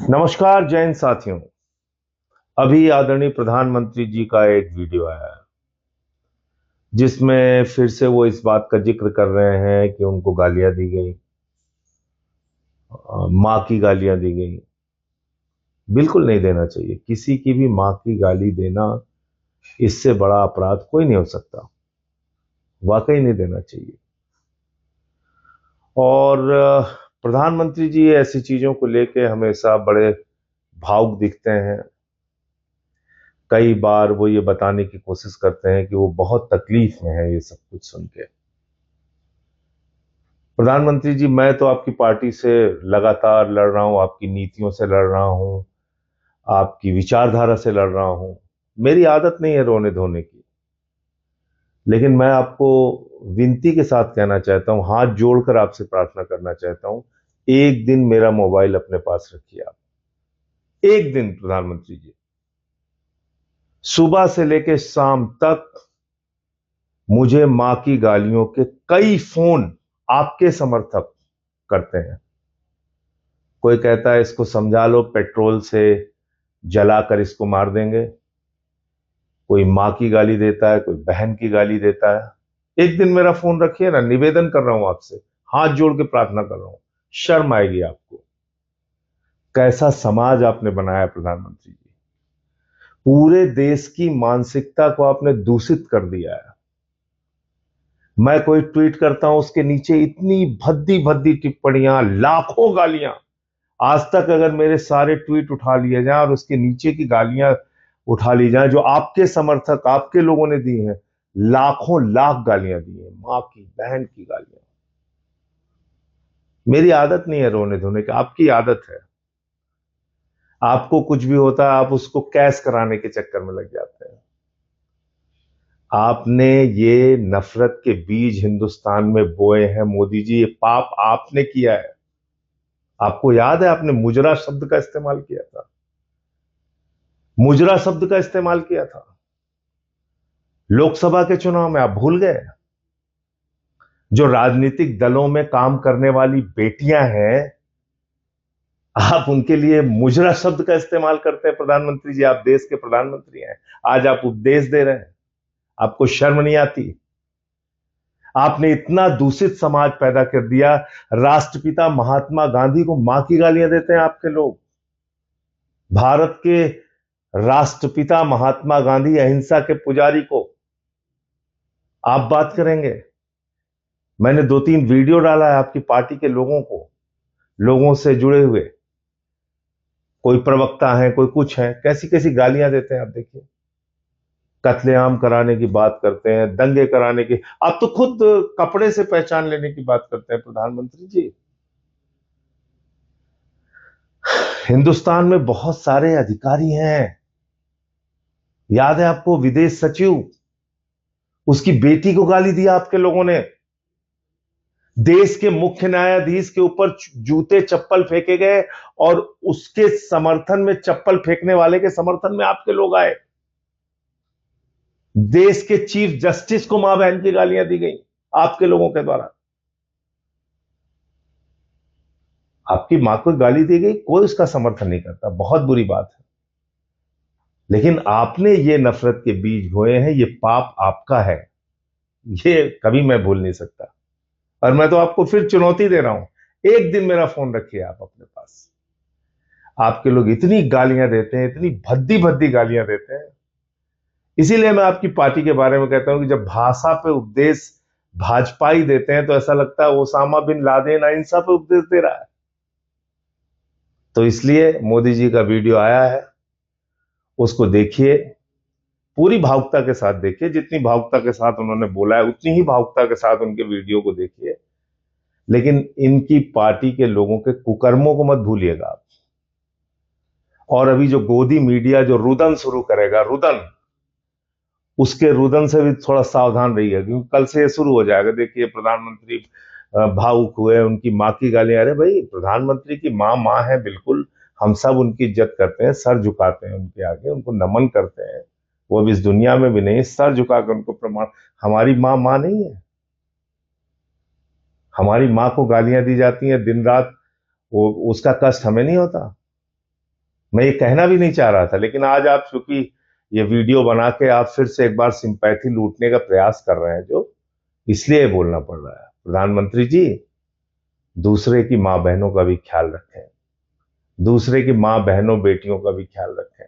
नमस्कार जैन साथियों। अभी आदरणीय प्रधानमंत्री जी का एक वीडियो आया है जिसमें फिर से वो इस बात का जिक्र कर रहे हैं कि उनको गालियां दी गई, माँ की गालियां दी गई। बिल्कुल नहीं देना चाहिए। किसी की भी माँ की गाली देना, इससे बड़ा अपराध कोई नहीं हो सकता। वाकई नहीं देना चाहिए। और प्रधानमंत्री जी ऐसी चीजों को लेके हमेशा बड़े भावुक दिखते हैं। कई बार वो ये बताने की कोशिश करते हैं कि वो बहुत तकलीफ में है ये सब कुछ सुन के। प्रधानमंत्री जी, मैं तो आपकी पार्टी से लगातार लड़ रहा हूं, आपकी नीतियों से लड़ रहा हूं, आपकी विचारधारा से लड़ रहा हूं। मेरी आदत नहीं है रोने धोने की। लेकिन मैं आपको विनती के साथ कहना चाहता हूं, हाथ जोड़कर आपसे प्रार्थना करना चाहता हूं, एक दिन मेरा मोबाइल अपने पास रखिए आप। एक दिन प्रधानमंत्री जी, सुबह से लेकर शाम तक मुझे मां की गालियों के कई फोन आपके समर्थक करते हैं। कोई कहता है इसको समझा लो, पेट्रोल से जलाकर इसको मार देंगे। कोई माँ की गाली देता है, कोई बहन की गाली देता है। एक दिन मेरा फोन रखिए ना, निवेदन कर रहा हूं आपसे, हाथ जोड़ के प्रार्थना कर रहा हूं। शर्म आएगी आपको। कैसा समाज आपने बनाया प्रधानमंत्री जी। पूरे देश की मानसिकता को आपने दूषित कर दिया है। मैं कोई ट्वीट करता हूं, उसके नीचे इतनी भद्दी भद्दी टिप्पणियां, लाखों गालियां। आज तक अगर मेरे सारे ट्वीट उठा लिए जाएं और उसके नीचे की गालियां उठा ली जाएं जो आपके समर्थक, आपके लोगों ने दी हैं, लाखों लाख गालियां दी हैं, मां की, बहन की गालियां। मेरी आदत नहीं है रोने धोने की, आपकी आदत है। आपको कुछ भी होता है आप उसको कैश कराने के चक्कर में लग जाते हैं। आपने ये नफरत के बीज हिंदुस्तान में बोए हैं मोदी जी, ये पाप आपने किया है। आपको याद है आपने मुजरा शब्द का इस्तेमाल किया था। मुजरा शब्द का इस्तेमाल किया था लोकसभा के चुनाव में, आप भूल गए? जो राजनीतिक दलों में काम करने वाली बेटियां हैं, आप उनके लिए मुजरा शब्द का इस्तेमाल करते हैं। प्रधानमंत्री जी, आप देश के प्रधानमंत्री हैं। आज आप उपदेश दे रहे हैं, आपको शर्म नहीं आती? आपने इतना दूषित समाज पैदा कर दिया। राष्ट्रपिता महात्मा गांधी को मां की गालियां देते हैं आपके लोग। भारत के राष्ट्रपिता महात्मा गांधी, अहिंसा के पुजारी को आप बात करेंगे? मैंने 2-3 वीडियो डाला है आपकी पार्टी के लोगों को, लोगों से जुड़े हुए। कोई प्रवक्ता है, कोई कुछ है, कैसी कैसी गालियां देते हैं आप देखिए। कत्लेआम कराने की बात करते हैं, दंगे कराने की। आप तो खुद कपड़े से पहचान लेने की बात करते हैं प्रधानमंत्री जी। हिंदुस्तान में बहुत सारे अधिकारी हैं। याद है आपको, विदेश सचिव, उसकी बेटी को गाली दिया आपके लोगों ने। देश के मुख्य न्यायाधीश के ऊपर जूते चप्पल फेंके गए और उसके समर्थन में, चप्पल फेंकने वाले के समर्थन में आपके लोग आए। देश के चीफ जस्टिस को मां बहन की गालियां दी गई आपके लोगों के द्वारा। आपकी मां को गाली दी गई, कोई उसका समर्थन नहीं करता, बहुत बुरी बात है। लेकिन आपने ये नफरत के बीज बोए हैं, ये पाप आपका है। ये कभी मैं भूल नहीं सकता। और मैं तो आपको फिर चुनौती दे रहा हूं, एक दिन मेरा फोन रखिए आप अपने पास। आपके लोग इतनी गालियां देते हैं, इतनी भद्दी भद्दी गालियां देते हैं। इसीलिए मैं आपकी पार्टी के बारे में कहता हूं कि जब भाषा पे उपदेश भाजपाई देते हैं तो ऐसा लगता है ओसामा बिन लादेन अहिंसा पे उपदेश दे रहा है। तो इसलिए मोदी जी का वीडियो आया है, उसको देखिए, पूरी भावुकता के साथ देखिए। जितनी भावुकता के साथ उन्होंने बोला है उतनी ही भावुकता के साथ उनके वीडियो को देखिए। लेकिन इनकी पार्टी के लोगों के कुकर्मों को मत भूलिएगा आप। और अभी जो गोदी मीडिया जो रुदन शुरू करेगा, रुदन, उसके रुदन से भी थोड़ा सावधान रहिए, क्योंकि कल से ये शुरू हो जाएगा। देखिए प्रधानमंत्री भावुक हुए, उनकी माँ की गालियां। अरे भाई, प्रधानमंत्री की माँ माँ है, बिल्कुल। हम सब उनकी इज्जत करते हैं, सर झुकाते हैं उनके आगे, उनको नमन करते हैं। वो अब इस दुनिया में भी नहीं, सर झुकाकर उनको प्रमाण। हमारी माँ माँ नहीं है? हमारी माँ को गालियां दी जाती हैं दिन रात, वो उसका कष्ट हमें नहीं होता? मैं ये कहना भी नहीं चाह रहा था, लेकिन आज आप चूंकि ये वीडियो बना के आप फिर से एक बार सिंपैथी लूटने का प्रयास कर रहे हैं, जो इसलिए बोलना पड़ रहा है। प्रधानमंत्री जी, दूसरे की माँ बहनों का भी ख्याल रखें, दूसरे की माँ बहनों बेटियों का भी ख्याल रखें।